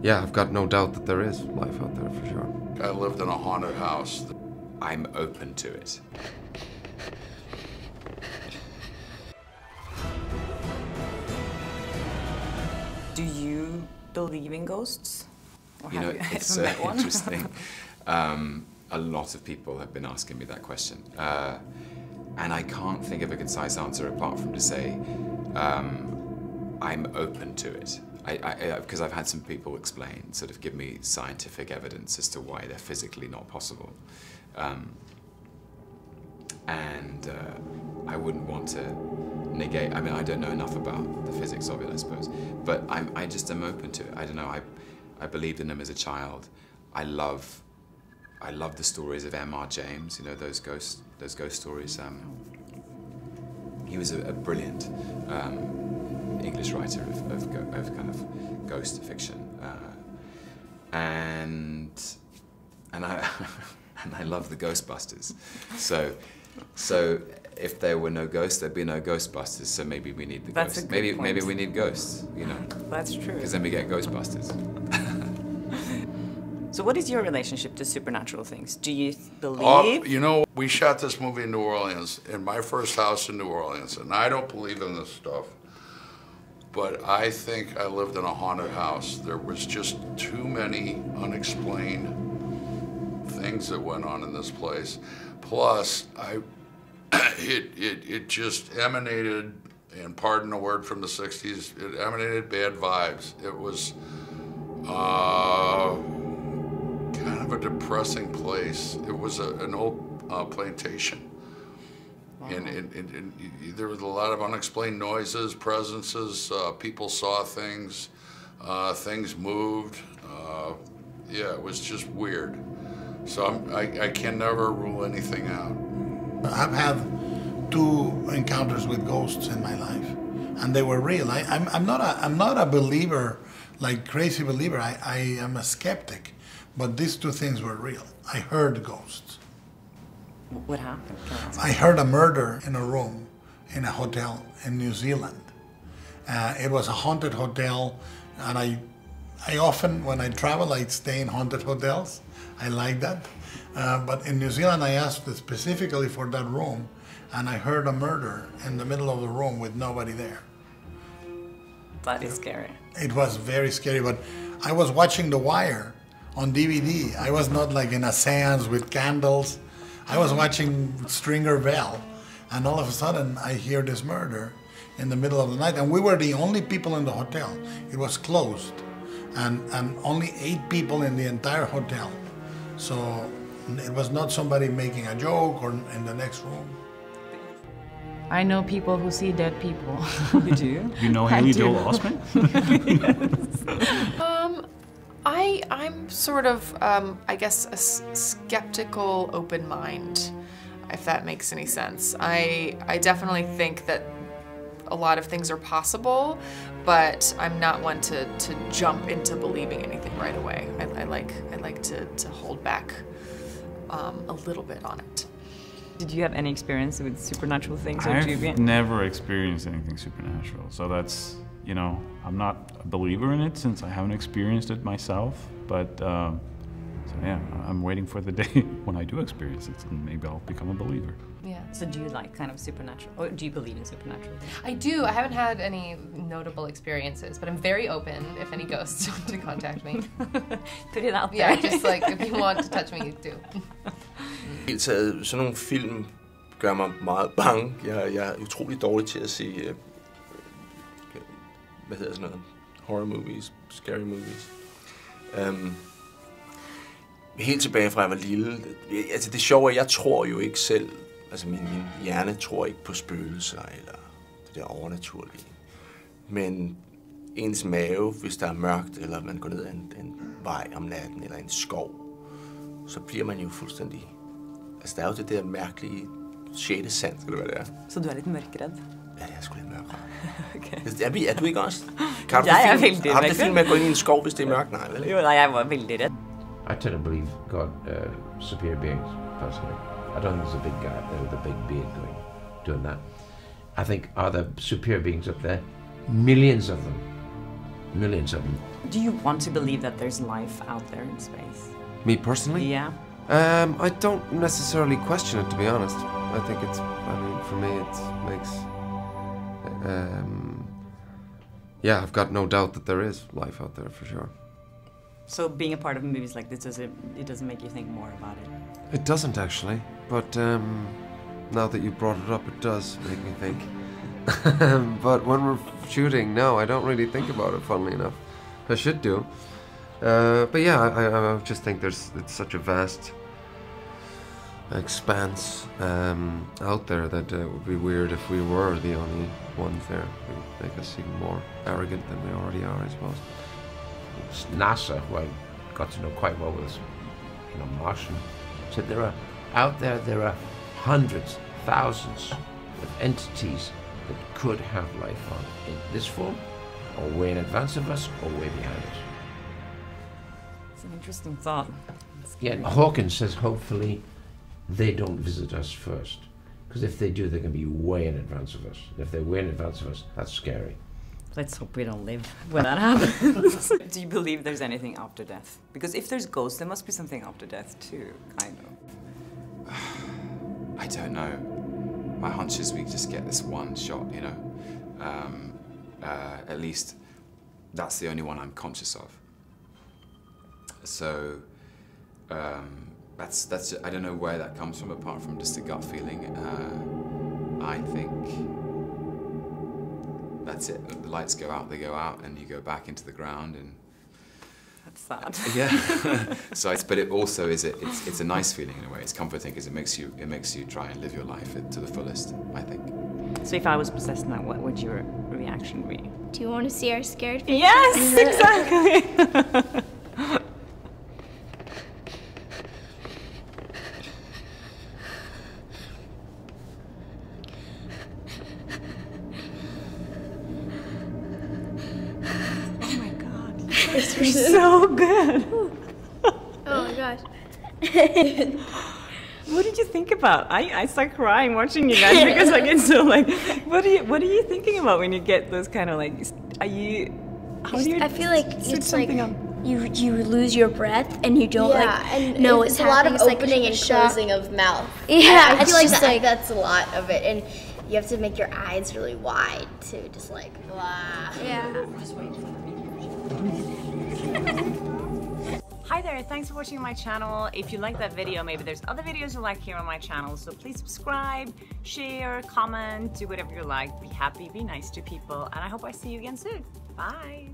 yeah, I've got no doubt that there is life out there for sure. I lived in a haunted house. I'm open to it. Do you believe in ghosts? Or You know, have you it's ever met one? interesting. A lot of people have been asking me that question. And I can't think of a concise answer apart from to say, I'm open to it. Because I've had some people explain, sort of give me scientific evidence as to why they're physically not possible. I wouldn't want to negate, I mean, I don't know enough about the physics of it, I suppose. But I just am open to it. I don't know, I believed in them as a child. I love the stories of M.R. James, you know, those ghost stories. He was a brilliant English writer of kind of ghost fiction, and I love the Ghostbusters. So if there were no ghosts, there'd be no Ghostbusters. So maybe we need the ghosts. Maybe we need ghosts. You know. That's true. Because then we get Ghostbusters. So what is your relationship to supernatural things? Do you believe? You know, we shot this movie in New Orleans, in my first house in New Orleans, and I don't believe in this stuff. But I think I lived in a haunted house. There was just too many unexplained things that went on in this place. Plus, it just emanated, and pardon the word from the 60s, it emanated bad vibes. It was kind of a depressing place. It was an old plantation. Wow. And there was a lot of unexplained noises, presences, people saw things, things moved. Yeah, it was just weird. So I can never rule anything out. I've had 2 encounters with ghosts in my life, and they were real. I'm not a believer, like crazy believer. I am a skeptic, but these 2 things were real. I heard ghosts. What happened? I heard a murder in a room in a hotel in New Zealand. It was a haunted hotel, and I often, when I travel, I stay in haunted hotels. I like that. But in New Zealand, I asked specifically for that room, and I heard a murder in the middle of the room with nobody there. That is scary. It was very scary, but I was watching The Wire on DVD. I was not like in a seance with candles. I was watching Stringer Bell, and all of a sudden I hear this murder in the middle of the night, and we were the only people in the hotel. It was closed, and only 8 people in the entire hotel. So it was not somebody making a joke or in the next room. I know people who see dead people. You do? You know Haley Joel Osment? I'm sort of, I guess, a skeptical, open mind, if that makes any sense. I definitely think that a lot of things are possible, but I'm not one to jump into believing anything right away. I like to hold back a little bit on it. Did you have any experience with supernatural things? Or I've never experienced anything supernatural, so that's, you know, I'm not a believer in it since I haven't experienced it myself, but so yeah, I'm waiting for the day when I do experience it, and maybe I'll become a believer. Yeah. So do you like kind of supernatural, or do you believe in supernatural things? I do. I haven't had any notable experiences, but I'm very open if any ghosts want to contact me. Put it out there. Yeah, just like if you want to touch me, you do. Helt taget, sådan nogle film gør mig meget bange. Jeg er utrolig dårlig til at se, hvad hedder sådan noget, horror movies, scary movies. Helt tilbage fra jeg var lille, altså det sjove er, jeg tror jo ikke selv, altså min hjerne tror ikke på spøgelser eller det der overnaturlige. Men ens mave, hvis der er mørkt, eller man går ned ad en vej om natten, eller en skov, så bliver man jo fuldstændig. Altså der er jo det der mærkelige sjette sand, skal det være der. Så du er lidt mørkredd? Ja, jeg er sgu lidt mørkredd. Okay. Er du ikke også? Jeg er veldig mørkredd. Har du det film med at gå ind i en skov, hvis det er mørkt? Nej, vel? Jo, nej, jeg var veldig redd. I tend to believe God, superior beings, personally. I don't think there's a big guy up there with a big beard doing that. I think, are there superior beings up there? Millions of them. millions of them. Do you want to believe that there's life out there in space? Me personally? Yeah. I don't necessarily question it, to be honest. I think it's, I mean, for me it makes... yeah, I've got no doubt that there is life out there, for sure. So being a part of movies like this, it doesn't make you think more about it? It doesn't, actually. But now that you brought it up, it does make me think. But when we're shooting, no, I don't really think about it, funnily enough. I should do. But yeah, I just think it's such a vast expanse out there that it would be weird if we were the only ones there. It would make us even more arrogant than we already are, I suppose. It's NASA, who I got to know quite well, was, you know, Martian, said there are hundreds, thousands of entities that could have life on in this form, or way in advance of us, or way behind us. It's an interesting thought. Yeah, Hawkins says hopefully they don't visit us first, because if they do, they're going to be way in advance of us. And if they're way in advance of us, that's scary. Let's hope we don't live when that happens. Do you believe there's anything after death? Because if there's ghosts, there must be something after death too, kind of. I don't know. My hunch is we just get this one shot, you know. At least that's the only one I'm conscious of. So that's I don't know where that comes from, apart from just a gut feeling. I think that's it. The lights go out, they go out, and you go back into the ground, and that's sad. Yeah. So, but it also is it's a nice feeling in a way. It's comforting because it makes you try and live your life to the fullest, I think. So if I was possessed now, what would your reaction be? Do you want to see our scared faces? Yes, exactly. You're so good. Oh my gosh. What did you think about? I start crying watching you guys because I get so like, what are you thinking about when you get those kind of like, how do you? I feel like it's like on? you lose your breath and you don't and know it's what's a lot happening. of It's like opening and shock. closing of mouth. Yeah, I feel like just that's a lot of it, and you have to make your eyes really wide to just like blah. Yeah. Just wait for the Hi there, thanks for watching my channel. If you like that video, maybe there's other videos you like here on my channel, so please subscribe, share, comment, do whatever you like. Be happy, be nice to people, and I hope I see you again soon. Bye!